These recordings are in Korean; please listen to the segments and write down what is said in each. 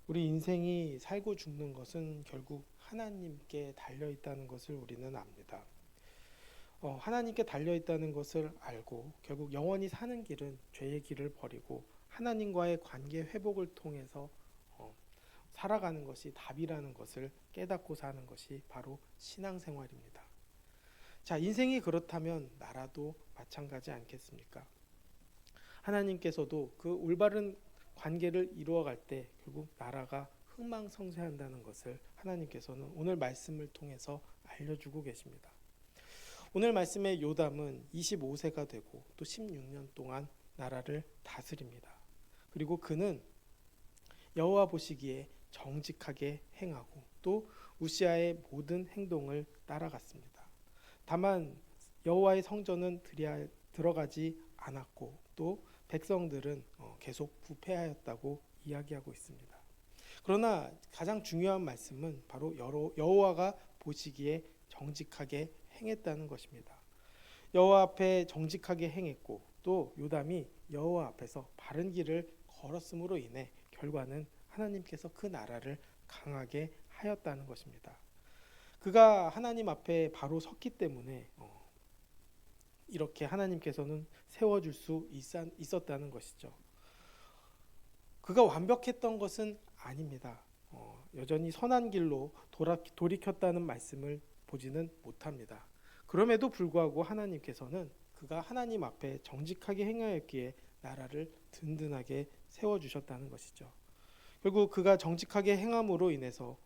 우리 인생이 살고 죽는 것은 결국 하나님께 달려 있다는 것을 우리는 압니다. 하나님께 달려 있다는 것을 알고 결국 영원히 사는 길은 죄의 길을 버리고 하나님과의 관계 회복을 통해서 어, 살아가는 것이 답이라는 것을 깨닫고 사는 것이 바로 신앙생활입니다. 자, 인생이 그렇다면 나라도 마찬가지 않겠습니까? 하나님께서도 그 올바른 관계를 이루어갈 때 결국 나라가 흥망성쇠한다는 것을 하나님께서는 오늘 말씀을 통해서 알려주고 계십니다. 오늘 말씀의 요담은 25세가 되고 또 16년 동안 나라를 다스립니다. 그리고 그는 여호와 보시기에 정직하게 행하고 또 우시아의 모든 행동을 따라갔습니다. 다만 여호와의 성전은 들어가지 않았고 또 백성들은 계속 부패하였다고 이야기하고 있습니다. 그러나 가장 중요한 말씀은 바로 여호와가 보시기에 정직하게 행했다는 것입니다. 여호와 앞에 정직하게 행했고 또 요담이 여호와 앞에서 바른 길을 걸었음으로 인해 결과는 하나님께서 그 나라를 강하게 하였다는 것입니다. 그가 하나님 앞에 바로 섰기 때문에 이렇게 하나님께서는 세워줄 수 있었다는 것이죠. 그가 완벽했던 것은 아닙니다. 여전히 선한 길로 돌이켰다는 말씀을 보지는 못합니다. 그럼에도 불구하고 하나님께서는 그가 하나님 앞에 정직하게 행하였기에 나라를 든든하게 세워주셨다는 것이죠. 결국 그가 정직하게 행함으로 인해서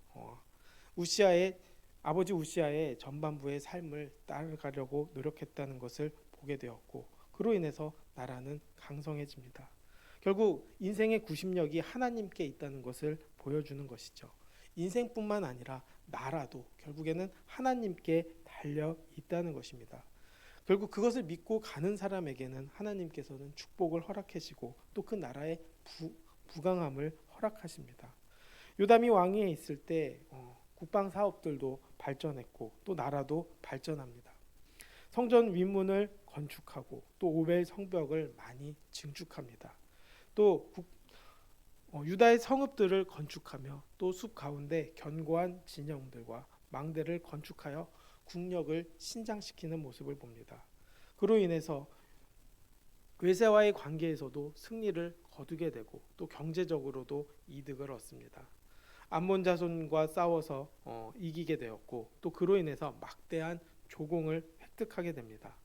아버지 우시아의 전반부의 삶을 따라가려고 노력했다는 것을 보게 되었고 그로 인해서 나라는 강성해집니다. 결국 인생의 구심력이 하나님께 있다는 것을 보여주는 것이죠. 인생뿐만 아니라 나라도 결국에는 하나님께 달려 있다는 것입니다. 결국 그것을 믿고 가는 사람에게는 하나님께서는 축복을 허락하시고 또 그 나라의 부강함을 허락하십니다. 요담이 왕위에 있을 때 국방 사업들도 발전했고 또 나라도 발전합니다. 성전 윗문을 건축하고 또 오벨 성벽을 많이 증축합니다. 또 유다의 성읍들을 건축하며 또 숲 가운데 견고한 진영들과 망대를 건축하여 국력을 신장시키는 모습을 봅니다. 그로 인해서 외세와의 관계에서도 승리를 거두게 되고 또 경제적으로도 이득을 얻습니다. 암몬 자손과 싸워서 이기게 되었고 또 그로 인해서 막대한 조공을 획득하게 됩니다.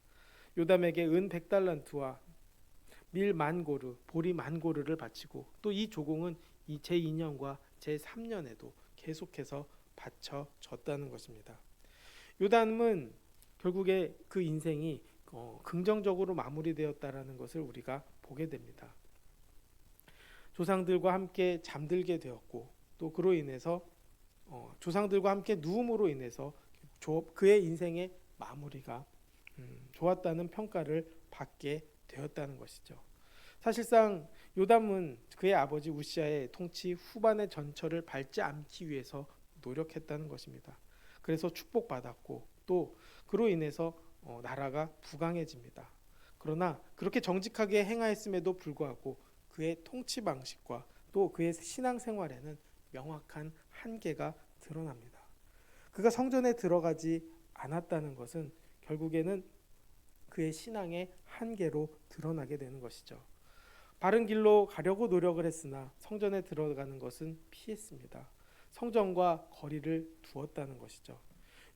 요담에게 은 100달란트와 밀 만고르, 보리 만고르를 바치고 또 이 조공은 이 제2년과 제3년에도 계속해서 바쳐졌다는 것입니다. 요담은 결국에 그 인생이 긍정적으로 마무리되었다라는 것을 우리가 보게 됩니다. 조상들과 함께 잠들게 되었고 또 그로 인해서 조상들과 함께 누움으로 인해서 그의 인생의 마무리가 좋았다는 평가를 받게 되었다는 것이죠. 사실상 요담은 그의 아버지 우시아의 통치 후반의 전철을 밟지 않기 위해서 노력했다는 것입니다. 그래서 축복받았고 또 그로 인해서 나라가 부강해집니다. 그러나 그렇게 정직하게 행하였음에도 불구하고 그의 통치 방식과 또 그의 신앙생활에는 명확한 한계가 드러납니다. 그가 성전에 들어가지 않았다는 것은 결국에는 그의 신앙의 한계로 드러나게 되는 것이죠. 바른 길로 가려고 노력을 했으나 성전에 들어가는 것은 피했습니다. 성전과 거리를 두었다는 것이죠.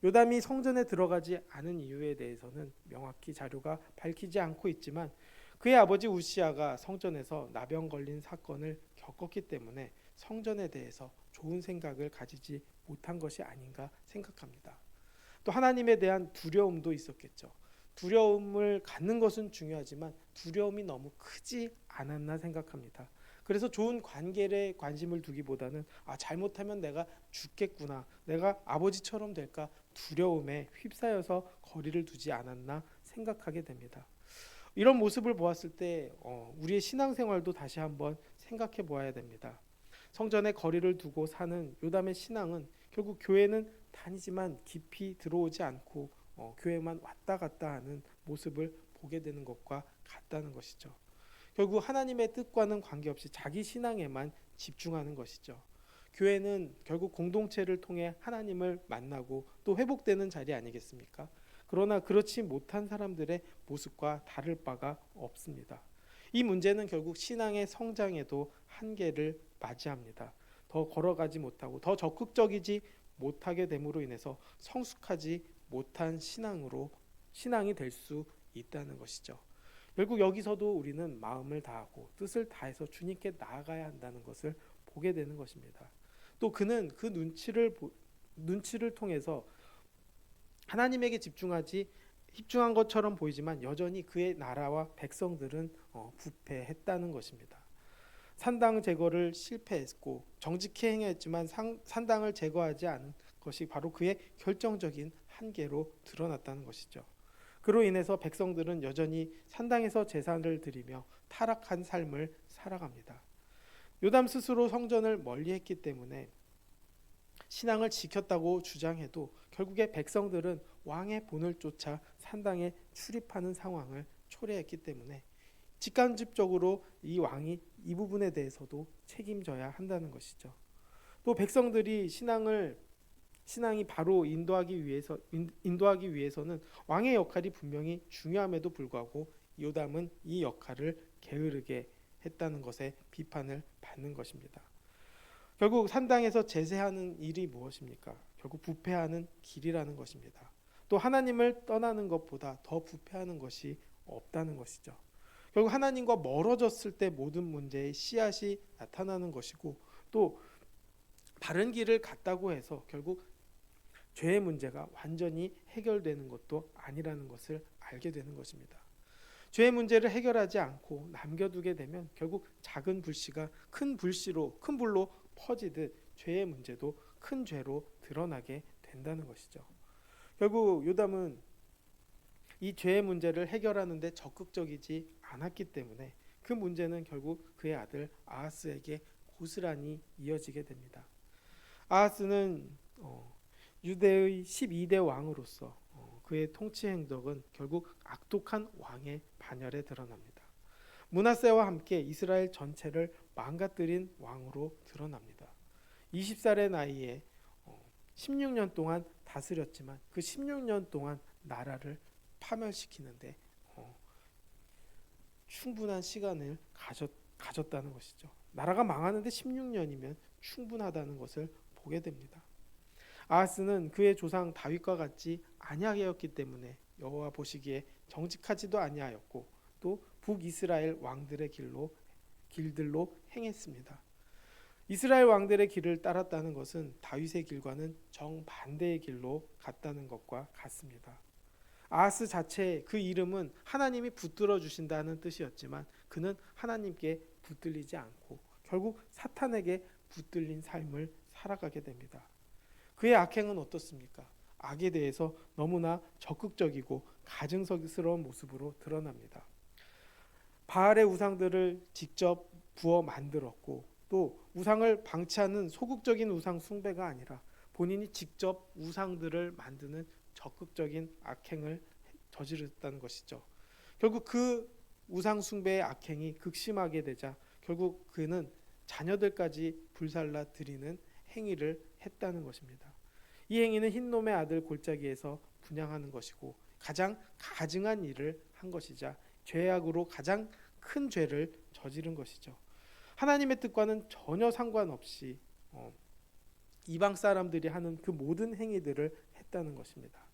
요담이 성전에 들어가지 않은 이유에 대해서는 명확히 자료가 밝히지 않고 있지만 그의 아버지 우시아가 성전에서 나병 걸린 사건을 겪었기 때문에 성전에 대해서 좋은 생각을 가지지 못한 것이 아닌가 생각합니다. 또 하나님에 대한 두려움도 있었겠죠. 두려움을 갖는 것은 중요하지만 두려움이 너무 크지 않았나 생각합니다. 그래서 좋은 관계에 관심을 두기보다는 잘못하면 내가 죽겠구나, 내가 아버지처럼 될까 두려움에 휩싸여서 거리를 두지 않았나 생각하게 됩니다. 이런 모습을 보았을 때 우리의 신앙생활도 다시 한번 생각해 보아야 됩니다. 성전에 거리를 두고 사는 요담의 신앙은 결국 교회는 다니지만 깊이 들어오지 않고 교회만 왔다 갔다 하는 모습을 보게 되는 것과 같다는 것이죠. 결국 하나님의 뜻과는 관계없이 자기 신앙에만 집중하는 것이죠. 교회는 결국 공동체를 통해 하나님을 만나고 또 회복되는 자리 아니겠습니까? 그러나 그렇지 못한 사람들의 모습과 다를 바가 없습니다. 이 문제는 결국 신앙의 성장에도 한계를 맞이합니다. 더 걸어가지 못하고 더 적극적이지 못하게 됨으로 인해서 성숙하지 못한 신앙이 될 수 있다는 것이죠. 결국 여기서도 우리는 마음을 다하고 뜻을 다해서 주님께 나아가야 한다는 것을 보게 되는 것입니다. 또 그는 그 눈치를 통해서 하나님에게 집중한 것처럼 보이지만 여전히 그의 나라와 백성들은 부패했다는 것입니다. 산당 제거를 실패했고 정직히 행했지만 산당을 제거하지 않은 것이 바로 그의 결정적인 한계로 드러났다는 것이죠. 그로 인해서 백성들은 여전히 산당에서 제사를 드리며 타락한 삶을 살아갑니다. 요담 스스로 성전을 멀리했기 때문에 신앙을 지켰다고 주장해도 결국에 백성들은 왕의 본을 쫓아 산당에 출입하는 상황을 초래했기 때문에 직간접적으로 이 왕이 이 부분에 대해서도 책임져야 한다는 것이죠. 또 백성들이 신앙이 바로 인도하기 위해서는 왕의 역할이 분명히 중요함에도 불구하고 요담은 이 역할을 게으르게 했다는 것에 비판을 받는 것입니다. 결국 산당에서 제사하는 일이 무엇입니까? 결국 부패하는 길이라는 것입니다. 또 하나님을 떠나는 것보다 더 부패하는 것이 없다는 것이죠. 결국 하나님과 멀어졌을 때 모든 문제의 씨앗이 나타나는 것이고 또 바른 길을 갔다고 해서 결국 죄의 문제가 완전히 해결되는 것도 아니라는 것을 알게 되는 것입니다. 죄의 문제를 해결하지 않고 남겨두게 되면 결국 작은 불씨가 큰 불로 퍼지듯 죄의 문제도 큰 죄로 드러나게 된다는 것이죠. 결국 요담은 이 죄의 문제를 해결하는 데 적극적이지 않았기 때문에 그 문제는 결국 그의 아들 아하스에게 고스란히 이어지게 됩니다. 아하스는 유대의 12대 왕으로서 그의 통치 행적은 결국 악독한 왕의 반열에 드러납니다. 므낫세와 함께 이스라엘 전체를 망가뜨린 왕으로 드러납니다. 20살의 나이에 16년 동안 다스렸지만 그 16년 동안 나라를 파멸시키는데 충분한 시간을 가졌다는 것이죠. 나라가 망하는데 16년이면 충분하다는 것을 보게 됩니다. 아하스는 그의 조상 다윗과 같이 아니하였기 때문에 여호와 보시기에 정직하지도 아니하였고 또 북이스라엘 왕들의 길들로 행했습니다. 이스라엘 왕들의 길을 따랐다는 것은 다윗의 길과는 정반대의 길로 갔다는 것과 같습니다. 아하스 자체의 그 이름은 하나님이 붙들어 주신다는 뜻이었지만 그는 하나님께 붙들리지 않고 결국 사탄에게 붙들린 삶을 살아가게 됩니다. 그의 악행은 어떻습니까? 악에 대해서 너무나 적극적이고 가증스러운 모습으로 드러납니다. 바알의 우상들을 직접 부어 만들었고 또 우상을 방치하는 소극적인 우상 숭배가 아니라 본인이 직접 우상들을 만드는 적극적인 악행을 저지르었다는 것이죠. 결국 그 우상 숭배의 악행이 극심하게 되자 결국 그는 자녀들까지 불살라 드리는 행위를 했다는 것입니다. 이 행위는 흰놈의 아들 골짜기에서 분향하는 것이고 가장 가증한 일을 한 것이자 죄악으로 가장 큰 죄를 저지른 것이죠. 하나님의 뜻과는 전혀 상관없이 이방 사람들이 하는 그 모든 행위들을 했다는 것입니다.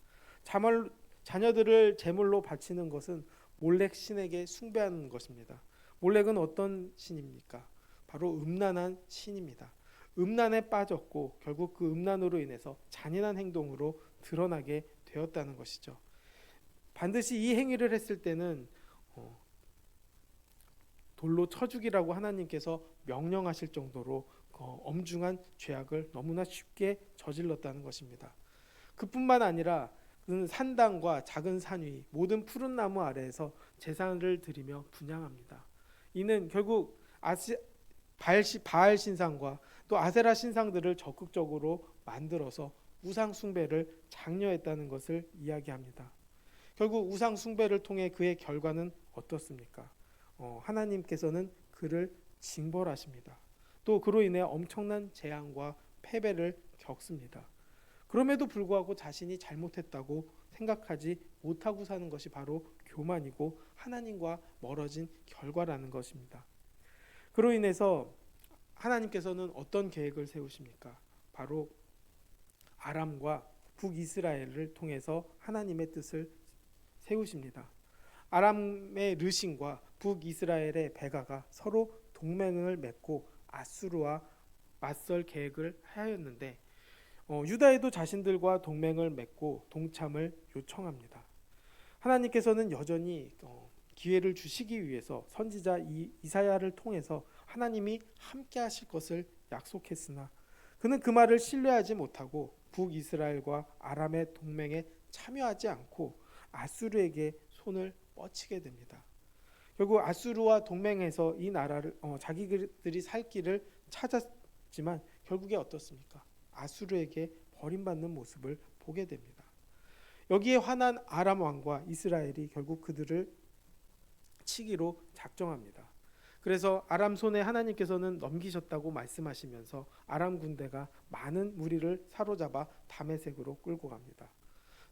자녀들을 제물로 바치는 것은 몰렉 신에게 숭배하는 것입니다. 몰렉은 어떤 신입니까? 바로 음란한 신입니다. 음란에 빠졌고 결국 그 음란으로 인해서 잔인한 행동으로 드러나게 되었다는 것이죠. 반드시 이 행위를 했을 때는 돌로 쳐 죽이라고 하나님께서 명령하실 정도로 엄중한 죄악을 너무나 쉽게 저질렀다는 것입니다. 그뿐만 아니라 그는 산당과 작은 산 위 모든 푸른 나무 아래에서 제사를 드리며 분향합니다. 이는 결국 바알 신상과 또 아세라 신상들을 적극적으로 만들어서 우상 숭배를 장려했다는 것을 이야기합니다. 결국 우상 숭배를 통해 그의 결과는 어떻습니까? 하나님께서는 그를 징벌하십니다. 또 그로 인해 엄청난 재앙과 패배를 겪습니다. 그럼에도 불구하고 자신이 잘못했다고 생각하지 못하고 사는 것이 바로 교만이고 하나님과 멀어진 결과라는 것입니다. 그로 인해서 하나님께서는 어떤 계획을 세우십니까? 바로 아람과 북이스라엘을 통해서 하나님의 뜻을 세우십니다. 아람의 르신과 북이스라엘의 베가가 서로 동맹을 맺고 아수르와 맞설 계획을 하였는데 유다에도 자신들과 동맹을 맺고 동참을 요청합니다. 하나님께서는 여전히 기회를 주시기 위해서 선지자 이사야를 통해서 하나님이 함께 하실 것을 약속했으나 그는 그 말을 신뢰하지 못하고 북이스라엘과 아람의 동맹에 참여하지 않고 아수르에게 손을 뻗치게 됩니다. 결국 아수르와 동맹해서 이 나라를 자기들이 살 길을 찾았지만 결국에 어떻습니까? 아수르에게 버림받는 모습을 보게 됩니다. 여기에 화난 아람 왕과 이스라엘이 결국 그들을 치기로 작정합니다. 그래서 아람 손에 하나님께서는 넘기셨다고 말씀하시면서 아람 군대가 많은 무리를 사로잡아 다메섹으로 끌고 갑니다.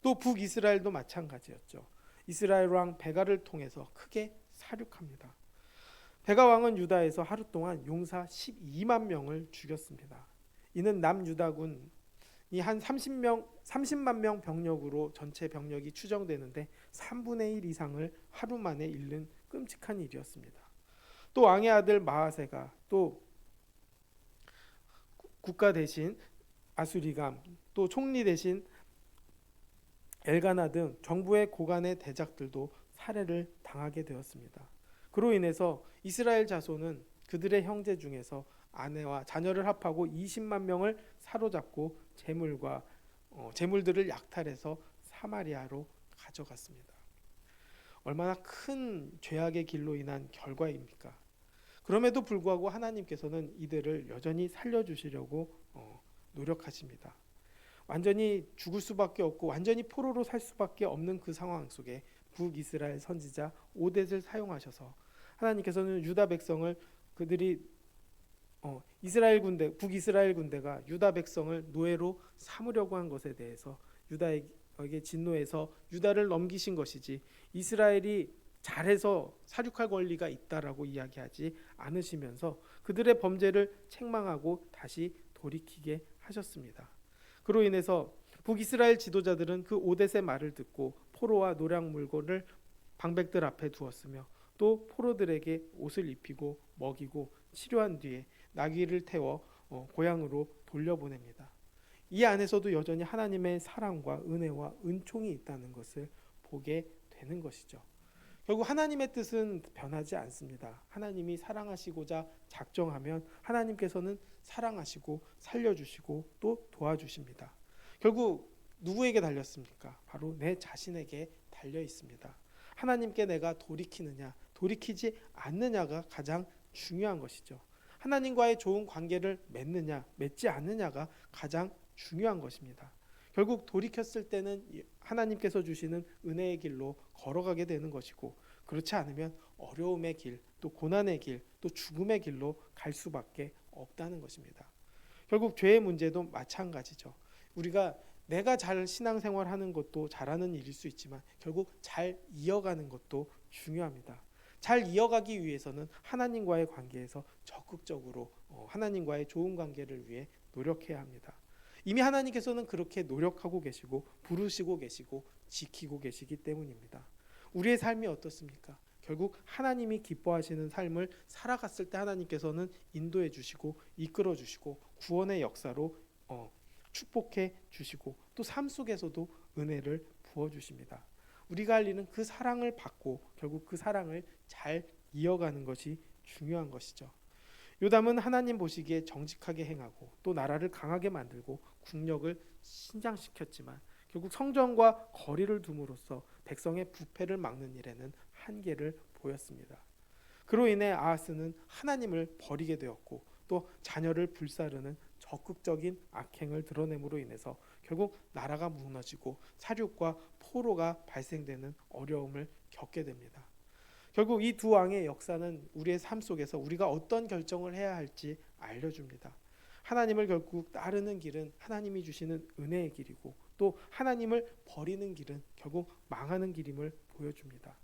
또 북이스라엘도 마찬가지였죠. 이스라엘 왕 베가를 통해서 크게 사륙합니다. 베가 왕은 유다에서 하루 동안 용사 12만 명을 죽였습니다. 이는 남유다군이 한 30만 명 병력으로 전체 병력이 추정되는데 3분의 1 이상을 하루 만에 잃는 끔찍한 일이었습니다. 또 왕의 아들 마하세가 또 국가 대신 아수리감, 또 총리 대신 엘가나 등 정부의 고관의 대작들도 살해를 당하게 되었습니다. 그로 인해서 이스라엘 자손은 그들의 형제 중에서 아내와 자녀를 합하고 20만 명을 사로잡고 재물들을 약탈해서 사마리아로 가져갔습니다. 얼마나 큰 죄악의 길로 인한 결과입니까? 그럼에도 불구하고 하나님께서는 이들을 여전히 살려주시려고 노력하십니다. 완전히 죽을 수밖에 없고 완전히 포로로 살 수밖에 없는 그 상황 속에 북이스라엘 선지자 오뎃을 사용하셔서 하나님께서는 유다 백성을 그들이 북이스라엘 군대가 유다 백성을 노예로 삼으려고 한 것에 대해서 유다에게 진노해서 유다를 넘기신 것이지 이스라엘이 잘해서 사륙할 권리가 있다라고 이야기하지 않으시면서 그들의 범죄를 책망하고 다시 돌이키게 하셨습니다. 그로 인해서 북이스라엘 지도자들은 그 오뎃의 말을 듣고 포로와 노략 물건을 방백들 앞에 두었으며 또 포로들에게 옷을 입히고 먹이고 치료한 뒤에 나귀를 태워 고향으로 돌려보냅니다. 이 안에서도 여전히 하나님의 사랑과 은혜와 은총이 있다는 것을 보게 되는 것이죠. 결국 하나님의 뜻은 변하지 않습니다. 하나님이 사랑하시고자 작정하면 하나님께서는 사랑하시고 살려주시고 또 도와주십니다. 결국 누구에게 달렸습니까? 바로 내 자신에게 달려 있습니다. 하나님께 내가 돌이키느냐 돌이키지 않느냐가 가장 중요한 것이죠. 하나님과의 좋은 관계를 맺느냐 맺지 않느냐가 가장 중요한 것입니다. 결국 돌이켰을 때는 하나님께서 주시는 은혜의 길로 걸어가게 되는 것이고 그렇지 않으면 어려움의 길, 또 고난의 길, 또 죽음의 길로 갈 수밖에 없다는 것입니다. 결국 죄의 문제도 마찬가지죠. 우리가 내가 잘 신앙생활하는 것도 잘하는 일일 수 있지만 결국 잘 이어가는 것도 중요합니다. 잘 이어가기 위해서는 하나님과의 관계에서 적극적으로 하나님과의 좋은 관계를 위해 노력해야 합니다. 이미 하나님께서는 그렇게 노력하고 계시고 부르시고 계시고 지키고 계시기 때문입니다. 우리의 삶이 어떻습니까? 결국 하나님이 기뻐하시는 삶을 살아갔을 때 하나님께서는 인도해 주시고 이끌어 주시고 구원의 역사로 축복해 주시고 또 삶 속에서도 은혜를 부어 주십니다. 우리가 할 일은 그 사랑을 받고 결국 그 사랑을 잘 이어가는 것이 중요한 것이죠. 요담은 하나님 보시기에 정직하게 행하고 또 나라를 강하게 만들고 국력을 신장시켰지만 결국 성전과 거리를 둠으로써 백성의 부패를 막는 일에는 한계를 보였습니다. 그로 인해 아하스는 하나님을 버리게 되었고 또 자녀를 불사르는 적극적인 악행을 드러냄으로 인해서 결국 나라가 무너지고 사륙과 포로가 발생되는 어려움을 겪게 됩니다. 결국 이 두 왕의 역사는 우리의 삶 속에서 우리가 어떤 결정을 해야 할지 알려줍니다. 하나님을 결국 따르는 길은 하나님이 주시는 은혜의 길이고 또 하나님을 버리는 길은 결국 망하는 길임을 보여줍니다.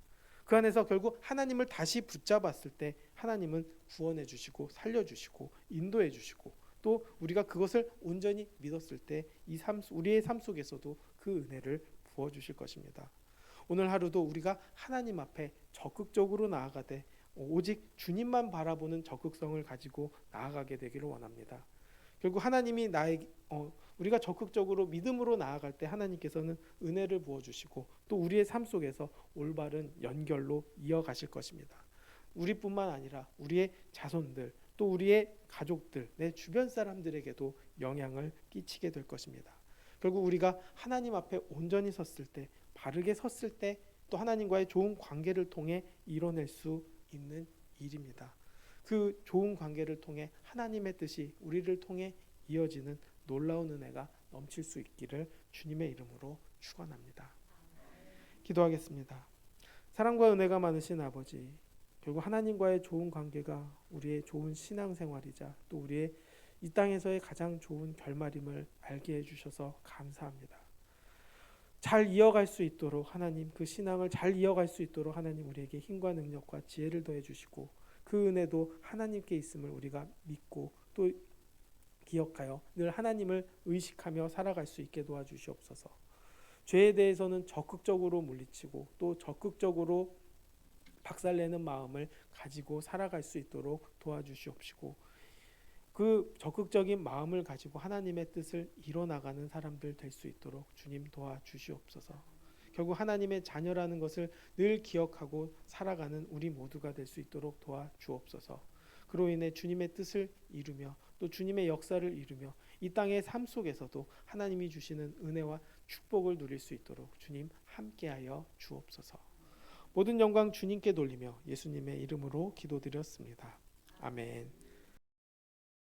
그 안에서 결국 하나님을 다시 붙잡았을 때 하나님은 구원해 주시고 살려주시고 인도해 주시고 또 우리가 그것을 온전히 믿었을 때 우리의 삶 속에서도 그 은혜를 부어주실 것입니다. 오늘 하루도 우리가 하나님 앞에 적극적으로 나아가되 오직 주님만 바라보는 적극성을 가지고 나아가게 되기를 원합니다. 결국 하나님이 우리가 적극적으로 믿음으로 나아갈 때 하나님께서는 은혜를 부어주시고 또 우리의 삶 속에서 올바른 연결로 이어가실 것입니다. 우리뿐만 아니라 우리의 자손들 또 우리의 가족들 내 주변 사람들에게도 영향을 끼치게 될 것입니다. 결국 우리가 하나님 앞에 온전히 섰을 때 바르게 섰을 때 또 하나님과의 좋은 관계를 통해 이뤄낼 수 있는 일입니다. 그 좋은 관계를 통해 하나님의 뜻이 우리를 통해 이어지는 놀라운 은혜가 넘칠 수 있기를 주님의 이름으로 축원합니다. 기도하겠습니다. 사랑과 은혜가 많으신 아버지, 결국 하나님과의 좋은 관계가 우리의 좋은 신앙생활이자 또 우리의 이 땅에서의 가장 좋은 결말임을 알게 해주셔서 감사합니다. 잘 이어갈 수 있도록 하나님 그 신앙을 잘 이어갈 수 있도록 하나님 우리에게 힘과 능력과 지혜를 더해 주시고 그 은혜도 하나님께 있음을 우리가 믿고 또 기억하여 늘 하나님을 의식하며 살아갈 수 있게 도와주시옵소서. 죄에 대해서는 적극적으로 물리치고 또 적극적으로 박살내는 마음을 가지고 살아갈 수 있도록 도와주시옵시고 그 적극적인 마음을 가지고 하나님의 뜻을 이뤄나가는 사람들 될 수 있도록 주님 도와주시옵소서. 결국 하나님의 자녀라는 것을 늘 기억하고 살아가는 우리 모두가 될 수 있도록 도와주옵소서. 그로 인해 주님의 뜻을 이루며 또 주님의 역사를 이루며 이 땅의 삶 속에서도 하나님이 주시는 은혜와 축복을 누릴 수 있도록 주님 함께하여 주옵소서. 모든 영광 주님께 돌리며 예수님의 이름으로 기도드렸습니다. 아멘.